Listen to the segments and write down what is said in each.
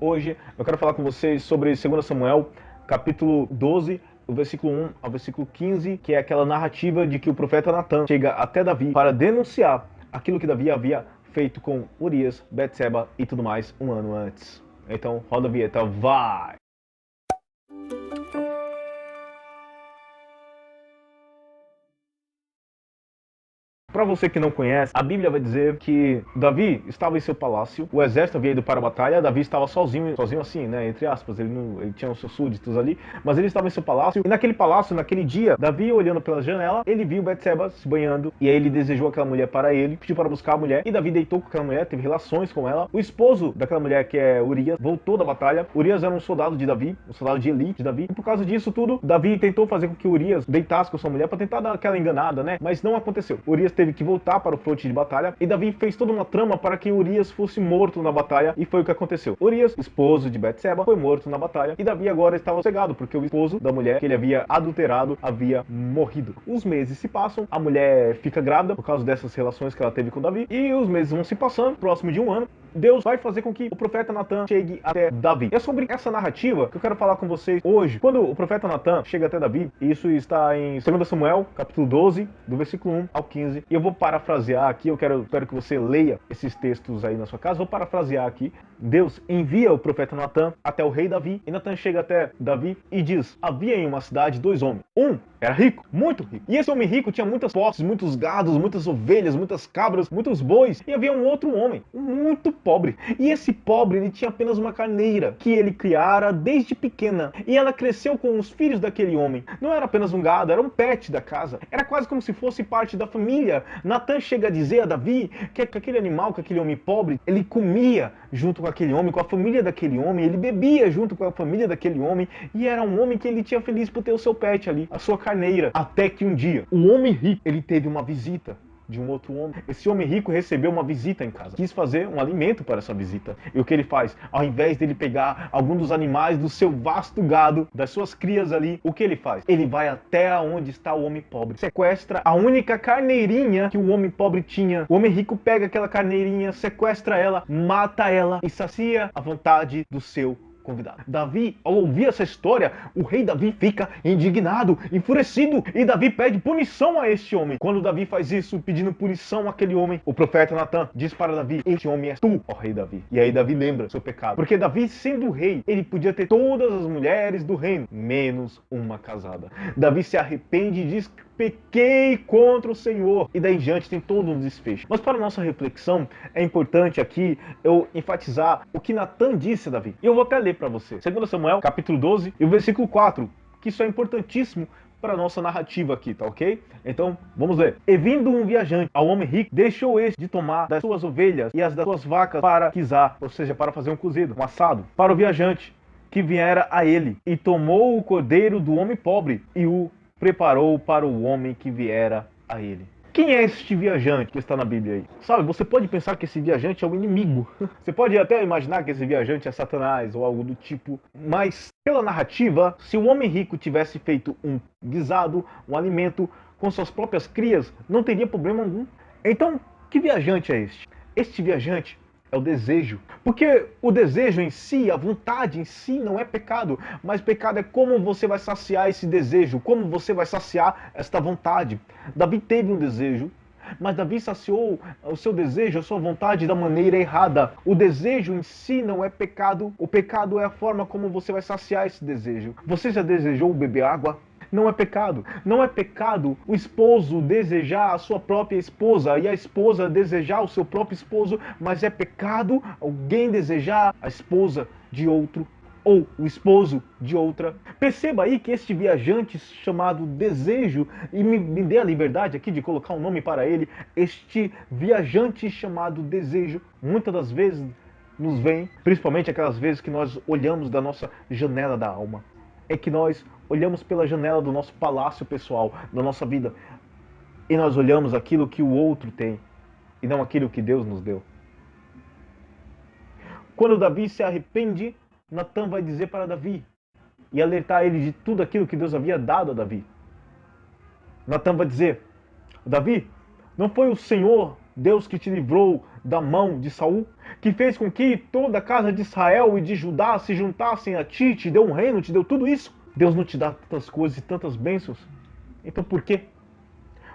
Hoje eu quero falar com vocês sobre 2 Samuel, capítulo 12, o versículo 1 ao versículo 15, que é aquela narrativa de que o profeta Natan chega até Davi para denunciar aquilo que Davi havia feito com Urias, Betseba e tudo mais um ano antes. Então roda a vinheta, vai! Para você que não conhece, a Bíblia vai dizer que Davi estava em seu palácio, o exército havia ido para a batalha, Davi estava sozinho assim, né, entre aspas, ele tinha os seus súditos ali, mas ele estava em seu palácio, e naquele palácio, naquele dia, Davi olhando pela janela, ele viu Betseba se banhando, e aí ele desejou aquela mulher para ele, pediu para buscar a mulher, e Davi deitou com aquela mulher, teve relações com ela. O esposo daquela mulher, que é Urias, voltou da batalha. Urias era um soldado de Davi, um soldado de elite de Davi, e por causa disso tudo, Davi tentou fazer com que Urias deitasse com sua mulher para tentar dar aquela enganada, né, mas não aconteceu. Urias teve que voltar para o fronte de batalha, e Davi fez toda uma trama para que Urias fosse morto na batalha, e foi o que aconteceu. Urias, esposo de Betseba, foi morto na batalha, e Davi agora estava cegado, porque o esposo da mulher que ele havia adulterado havia morrido. Os meses se passam, a mulher fica grávida por causa dessas relações que ela teve com Davi, e os meses vão se passando, próximo de um ano, Deus vai fazer com que o profeta Natan chegue até Davi. É sobre essa narrativa que eu quero falar com vocês hoje. Quando o profeta Natan chega até Davi, isso está em 2 Samuel, capítulo 12, do versículo 1 ao 15. E eu vou parafrasear aqui, espero que você leia esses textos aí na sua casa. Vou parafrasear aqui. Deus envia o profeta Natan até o rei Davi, e Natan chega até Davi e diz: havia em uma cidade dois homens. Um era rico, muito rico. E esse homem rico tinha muitas posses, muitos gados, muitas ovelhas, muitas cabras, muitos bois. E havia um outro homem, muito pobre. E esse pobre, ele tinha apenas uma carneira, que ele criara desde pequena. E ela cresceu com os filhos daquele homem. Não era apenas um gado, era um pet da casa. Era quase como se fosse parte da família. Natan chega a dizer a Davi que aquele animal, que aquele homem pobre, ele comia junto com aquele homem, com a família daquele homem, ele bebia junto com a família daquele homem, e era um homem que ele tinha feliz por ter o seu pet ali, a sua carneira. Até que um dia, o homem rico, ele teve uma visita de um outro homem. Esse homem rico recebeu uma visita em casa, quis fazer um alimento para essa visita. E o que ele faz? Ao invés dele pegar algum dos animais do seu vasto gado, das suas crias ali, o que ele faz? Ele vai até onde está o homem pobre, sequestra a única carneirinha que o homem pobre tinha. O homem rico pega aquela carneirinha, sequestra ela, mata ela e sacia a vontade do seu convidado. Davi, ao ouvir essa história, o rei Davi fica indignado, enfurecido, e Davi pede punição a este homem. Quando Davi faz isso, pedindo punição àquele homem, o profeta Natan diz para Davi: este homem és tu, ó rei Davi. E aí Davi lembra seu pecado, porque Davi, sendo rei, ele podia ter todas as mulheres do reino, menos uma casada. Davi se arrepende e diz: pequei contra o Senhor. E daí em diante tem todo um desfecho. Mas para a nossa reflexão, é importante aqui eu enfatizar o que Natan disse a Davi. E eu vou até ler para você. 2 Samuel, capítulo 12, e o versículo 4, que isso é importantíssimo para a nossa narrativa aqui, tá ok? Então, vamos ler. E vindo um viajante ao homem rico, deixou este de tomar das suas ovelhas e as das suas vacas para guisar, ou seja, para fazer um cozido, um assado, para o viajante que viera a ele, e tomou o cordeiro do homem pobre e o preparou para o homem que viera a ele. Quem é este viajante que está na Bíblia aí? Sabe, você pode pensar que esse viajante é o inimigo. Você pode até imaginar que esse viajante é Satanás ou algo do tipo. Mas, pela narrativa, se o homem rico tivesse feito um guisado, um alimento com suas próprias crias, não teria problema algum. Então, que viajante é este? Este viajante é o desejo. Porque o desejo em si, a vontade em si não é pecado, mas pecado é como você vai saciar esse desejo, como você vai saciar esta vontade. Davi teve um desejo, mas Davi saciou o seu desejo, a sua vontade da maneira errada. O desejo em si não é pecado, o pecado é a forma como você vai saciar esse desejo. Você já desejou beber água? Não é pecado. Não é pecado o esposo desejar a sua própria esposa e a esposa desejar o seu próprio esposo, mas é pecado alguém desejar a esposa de outro ou o esposo de outra. Perceba aí que este viajante chamado desejo, e me dê a liberdade aqui de colocar um nome para ele, este viajante chamado desejo, muitas das vezes nos vem, principalmente aquelas vezes que nós olhamos da nossa janela da alma. É que nós olhamos pela janela do nosso palácio pessoal, da nossa vida, e nós olhamos aquilo que o outro tem, e não aquilo que Deus nos deu. Quando Davi se arrepende, Natan vai dizer para Davi, e alertar ele de tudo aquilo que Deus havia dado a Davi. Natan vai dizer: Davi, não foi o Senhor Deus que te livrou da mão de Saul, que fez com que toda a casa de Israel e de Judá se juntassem a ti, te deu um reino, te deu tudo isso. Deus não te dá tantas coisas e tantas bênçãos. Então por quê?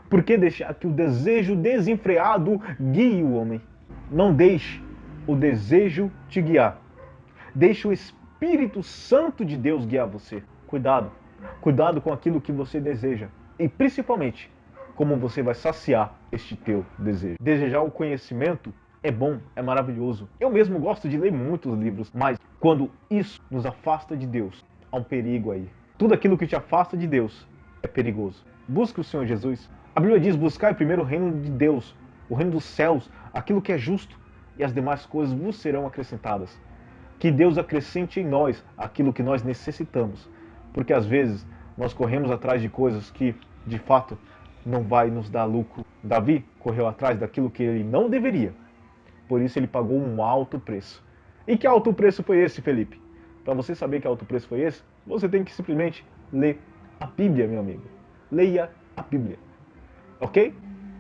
Por que deixar que o desejo desenfreado guie o homem? Não deixe o desejo te guiar. Deixe o Espírito Santo de Deus guiar você. Cuidado. Cuidado com aquilo que você deseja. E principalmente, como você vai saciar este teu desejo. Desejar o conhecimento é bom, é maravilhoso. Eu mesmo gosto de ler muitos livros, mas quando isso nos afasta de Deus, há um perigo aí. Tudo aquilo que te afasta de Deus é perigoso. Busque o Senhor Jesus. A Bíblia diz: buscai primeiro o reino de Deus, o reino dos céus, aquilo que é justo, e as demais coisas vos serão acrescentadas. Que Deus acrescente em nós aquilo que nós necessitamos, porque às vezes nós corremos atrás de coisas que, de fato, não vai nos dar lucro. Davi correu atrás daquilo que ele não deveria, por isso ele pagou um alto preço. E que alto preço foi esse, Felipe? Para você saber que alto preço foi esse, você tem que simplesmente ler a Bíblia, meu amigo. Leia a Bíblia. Ok?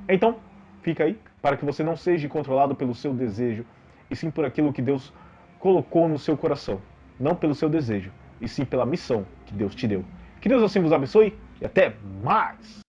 Então, fica aí, para que você não seja controlado pelo seu desejo, e sim por aquilo que Deus colocou no seu coração. Não pelo seu desejo, e sim pela missão que Deus te deu. Que Deus assim vos abençoe, e até mais!